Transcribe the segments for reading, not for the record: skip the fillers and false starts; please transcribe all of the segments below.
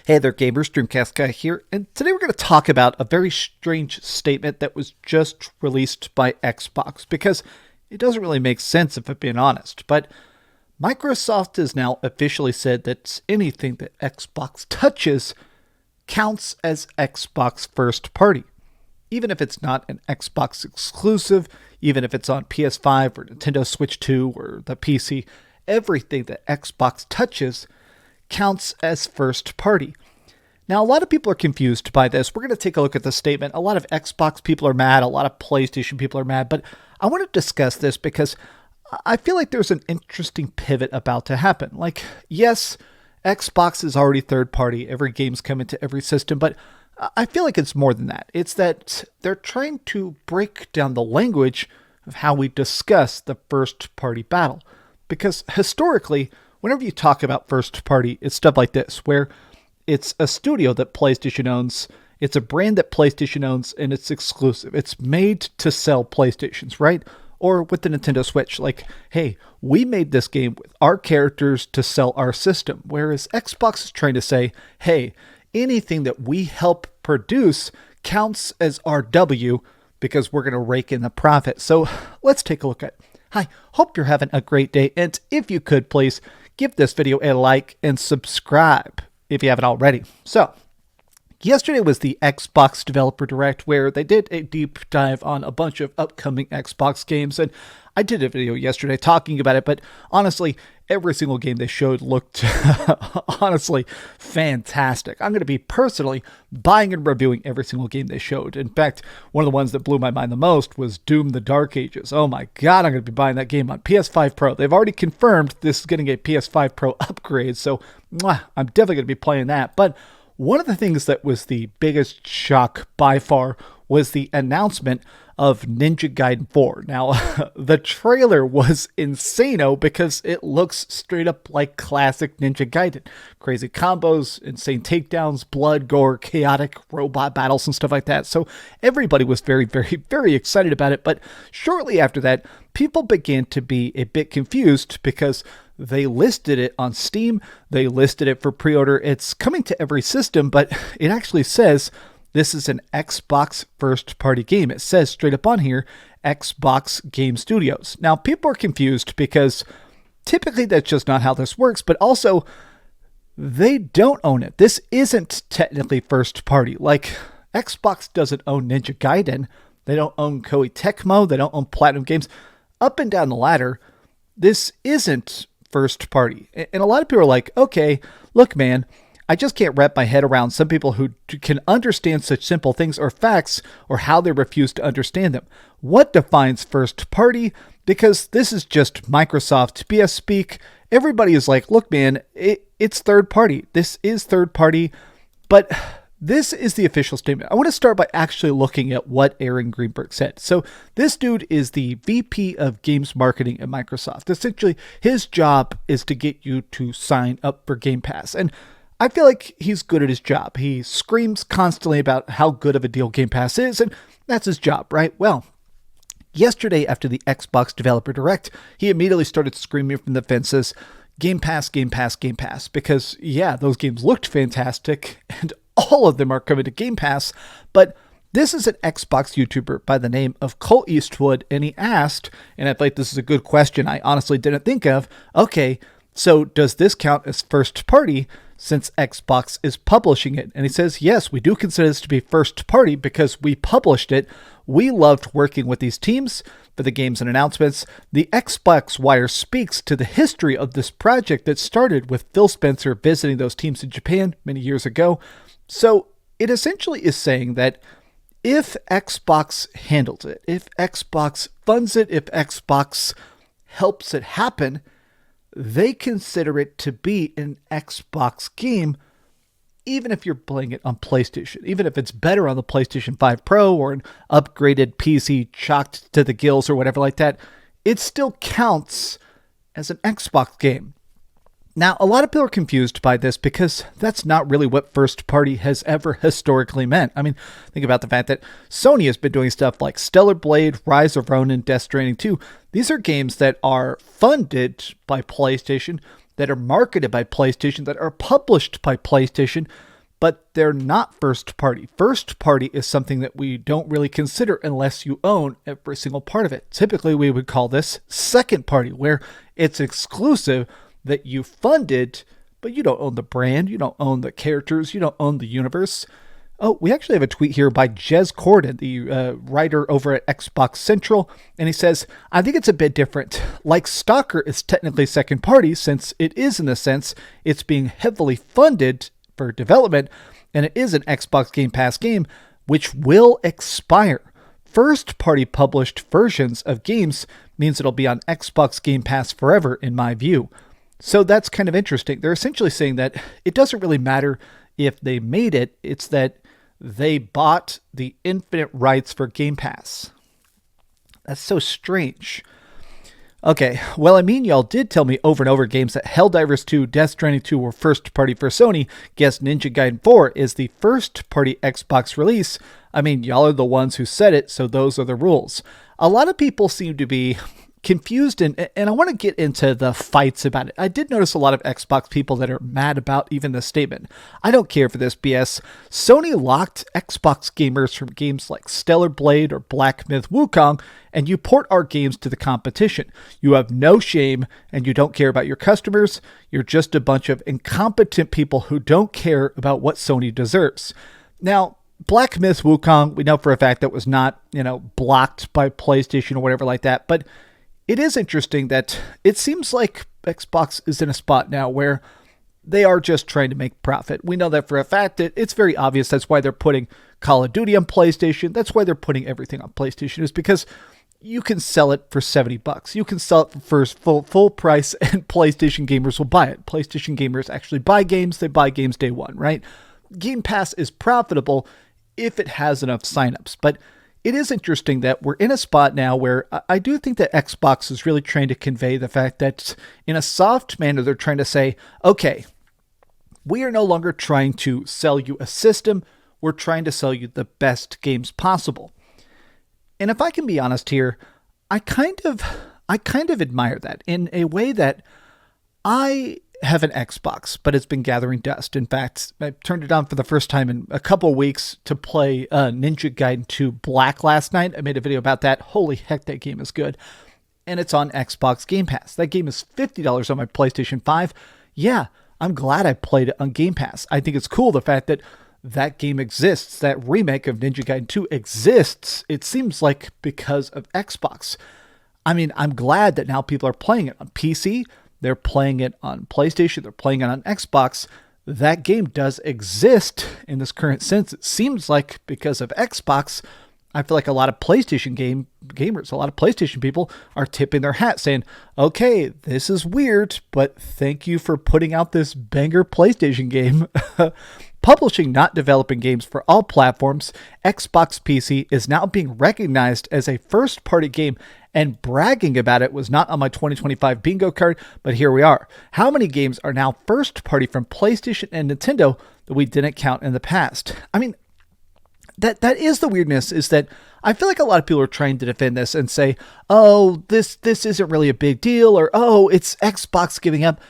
Hey there gamers, DreamcastGuy here, and today we're going to talk about a very strange statement that was just released by Xbox, because it doesn't really make sense if I'm being honest, but Microsoft has now officially said that anything that Xbox touches counts as Xbox first party. Even if it's not an Xbox exclusive, even if it's on PS5 or Nintendo Switch 2 or the PC, everything that Xbox touches counts as first party. Now, a lot of people are confused by this. We're going to take a look at the statement. A lot of Xbox people are mad. A lot of PlayStation people are mad. But I want to discuss this because I feel like there's an interesting pivot about to happen. Like, yes, Xbox is already third party. Every game's come into every system. But I feel like it's more than that. It's that they're trying to break down the language of how we discuss the first party battle. Because historically, whenever you talk about first party, it's stuff like this, where it's a studio that PlayStation owns, it's a brand that PlayStation owns, and it's exclusive. It's made to sell PlayStations, right? Or with the Nintendo Switch, like, hey, we made this game with our characters to sell our system. Whereas Xbox is trying to say, hey, anything that we help produce counts as RW because we're going to rake in the profit. So let's take a look at it. Hi, hope you're having a great day, and if you could, please give this video a like and subscribe if you haven't already. So, yesterday was the Xbox Developer Direct, where they did a deep dive on a bunch of upcoming Xbox games, and I did a video yesterday talking about it, but honestly, every single game they showed looked honestly fantastic. I'm going to be personally buying and reviewing every single game they showed. In fact, one of the ones that blew my mind the most was Doom: The Dark Ages. Oh my god, I'm going to be buying that game on PS5 Pro. They've already confirmed this is getting a PS5 Pro upgrade, so I'm definitely going to be playing that. But one of the things that was the biggest shock by far was the announcement of NINJA GAIDEN 4. Now, the trailer was insane-o because it looks straight up like classic Ninja Gaiden. Crazy combos, insane takedowns, blood, gore, chaotic robot battles, and stuff like that. So everybody was very, very, very excited about it. But shortly after that, people began to be a bit confused because they listed it on Steam. They listed it for pre-order. It's coming to every system, but it actually says this is an Xbox first-party game. It says straight up on here, Xbox Game Studios. Now, people are confused because typically that's just not how this works, but also they don't own it. This isn't technically first-party. Like, Xbox doesn't own Ninja Gaiden. They don't own Koei Tecmo. They don't own PlatinumGames. Up and down the ladder, this isn't first party. And a lot of people are like, okay, look, man, I just can't wrap my head around some people who can understand such simple things or facts or how they refuse to understand them. What defines first party? Because this is just Microsoft BS speak. Everybody is like, look, man, it's third party. This is third party, but this is the official statement. I want to start by actually looking at what Aaron Greenberg said. So this dude is the VP of Games Marketing at Microsoft. Essentially, his job is to get you to sign up for Game Pass. And I feel like he's good at his job. He screams constantly about how good of a deal Game Pass is, and that's his job, right? Well, yesterday after the Xbox Developer Direct, he immediately started screaming from the fences, Game Pass, Game Pass, Game Pass, because yeah, those games looked fantastic, and all of them are coming to Game Pass, but this is an Xbox YouTuber by the name of Cole Eastwood, and he asked, and I think this is a good question I honestly didn't think of, okay, so does this count as first party since Xbox is publishing it? And he says, yes, we do consider this to be first party because we published it. We loved working with these teams for the games and announcements. The Xbox Wire speaks to the history of this project that started with Phil Spencer visiting those teams in Japan many years ago. So it essentially is saying that if Xbox handles it, if Xbox funds it, if Xbox helps it happen, they consider it to be an Xbox game, even if you're playing it on PlayStation, even if it's better on the PlayStation 5 Pro or an upgraded PC chocked to the gills or whatever like that, it still counts as an Xbox game. Now, a lot of people are confused by this because that's not really what first party has ever historically meant. I mean, think about the fact that Sony has been doing stuff like Stellar Blade, Rise of Ronin, Death Stranding 2. These are games that are funded by PlayStation, that are marketed by PlayStation, that are published by PlayStation, but they're not first party. First party is something that we don't really consider unless you own every single part of it. Typically, we would call this second party, where it's exclusive that you funded, but you don't own the brand, you don't own the characters, you don't own the universe. Oh, we actually have a tweet here by Jez Corden, the writer over at Xbox Central, and he says, I think it's a bit different. Like Stalker is technically second party since it is in the sense it's being heavily funded for development, and it is an Xbox Game Pass game, which will expire. First party published versions of games means it'll be on Xbox Game Pass forever, in my view. So that's kind of interesting. They're essentially saying that it doesn't really matter if they made it, it's that they bought the infinite rights for Game Pass. That's so strange. Okay, well, I mean, y'all did tell me over and over games that Helldivers 2, Death Stranding 2 were first party for Sony. Guess Ninja Gaiden 4 is the first party Xbox release. I mean, y'all are the ones who said it, so those are the rules. A lot of people seem to be confused, and I want to get into the fights about it. I did notice a lot of Xbox people that are mad about even this statement. I don't care for this BS. Sony locked Xbox gamers from games like Stellar Blade or Black Myth Wukong, and you port our games to the competition. You have no shame, and you don't care about your customers. You're just a bunch of incompetent people who don't care about what Sony deserves. Now, Black Myth Wukong, we know for a fact that was not, blocked by PlayStation or whatever like that, but it is interesting that it seems like Xbox is in a spot now where they are just trying to make profit. We know that for a fact. It's very obvious. That's why they're putting Call of Duty on PlayStation. That's why they're putting everything on PlayStation, is because you can sell it for $70. You can sell it for full price, and PlayStation gamers will buy it. PlayStation gamers actually buy games. They buy games day one, right? Game Pass is profitable if it has enough signups, but it is interesting that we're in a spot now where I do think that Xbox is really trying to convey the fact that in a soft manner, they're trying to say, okay, we are no longer trying to sell you a system. We're trying to sell you the best games possible. And if I can be honest here, I kind of admire that in a way that I have an Xbox, but it's been gathering dust. In fact, I turned it on for the first time in a couple of weeks to play NINJA GAIDEN 2 Black last night. I made a video about that. Holy heck, that game is good. And it's on Xbox Game Pass. That game is $50 on my PlayStation 5. Yeah, I'm glad I played it on Game Pass. I think it's cool the fact that that game exists. That remake of NINJA GAIDEN 2 exists. It seems like because of Xbox. I mean, I'm glad that now people are playing it on PC. They're playing it on PlayStation. They're playing it on Xbox. That game does exist in this current sense. It seems like because of Xbox, I feel like a lot of PlayStation gamers, a lot of PlayStation people are tipping their hat saying, okay, this is weird, but thank you for putting out this banger PlayStation game. Publishing, not developing games for all platforms, Xbox PC is now being recognized as a first-party game, and bragging about it was not on my 2025 bingo card, but here we are. How many games are now first-party from PlayStation and Nintendo that we didn't count in the past? I mean, that is the weirdness, is that I feel like a lot of people are trying to defend this and say, oh, this isn't really a big deal, or oh, it's Xbox giving up.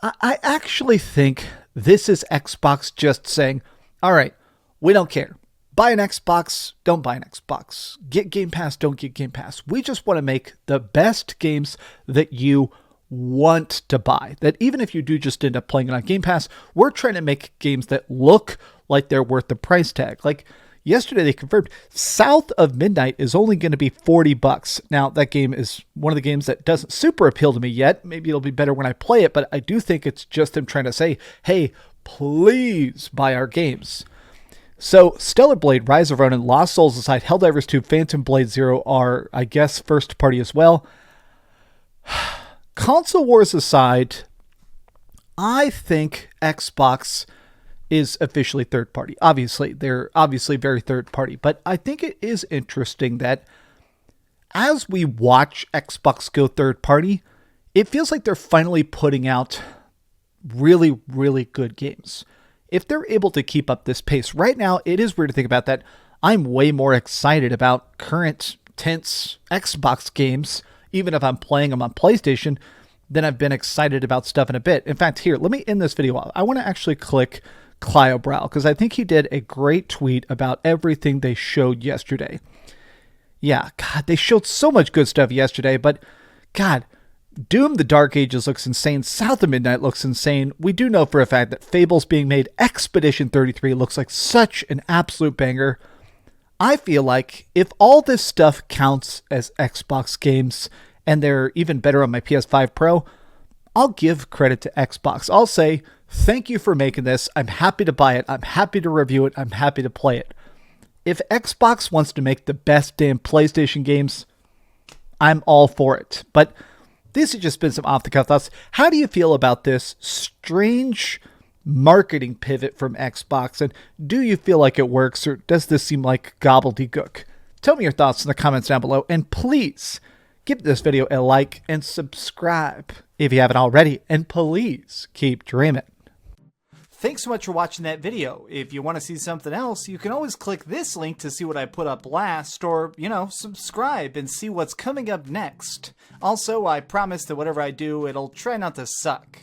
I actually think this is Xbox just saying, all right, we don't care. Buy an Xbox, don't buy an Xbox. Get Game Pass, don't get Game Pass. We just want to make the best games that you want to buy. That even if you do just end up playing it on Game Pass, we're trying to make games that look like they're worth the price tag. Like yesterday they confirmed South of Midnight is only going to be $40. Now that game is one of the games that doesn't super appeal to me yet. Maybe it'll be better when I play it, but I do think it's just them trying to say, hey, please buy our games. So, Stellar Blade, Rise of Ronin, Lost Souls aside, Helldivers 2, Phantom Blade Zero are, I guess, first party as well. Console wars aside, I think Xbox is officially third party. Obviously, they're obviously very third party, but I think it is interesting that as we watch Xbox go third party, it feels like they're finally putting out really, really good games. If they're able to keep up this pace right now, it is weird to think about that. I'm way more excited about current tense Xbox games, even if I'm playing them on PlayStation, than I've been excited about stuff in a bit. In fact, here, let me end this video off. I want to actually click Cliobrow, because I think he did a great tweet about everything they showed yesterday. Yeah, God, they showed so much good stuff yesterday, but God, Doom the Dark Ages looks insane. South of Midnight looks insane. We do know for a fact that Fable's being made. Expedition 33 looks like such an absolute banger. I feel like if all this stuff counts as Xbox games and they're even better on my PS5 Pro, I'll give credit to Xbox. I'll say, thank you for making this. I'm happy to buy it. I'm happy to review it. I'm happy to play it. If Xbox wants to make the best damn PlayStation games, I'm all for it. But these have just been some off-the-cuff thoughts. How do you feel about this strange marketing pivot from Xbox? And do you feel like it works, or does this seem like gobbledygook? Tell me your thoughts in the comments down below. And please give this video a like and subscribe if you haven't already. And please keep dreaming. Thanks so much for watching that video. If you want to see something else, you can always click this link to see what I put up last, or, subscribe and see what's coming up next. Also, I promise that whatever I do, it'll try not to suck.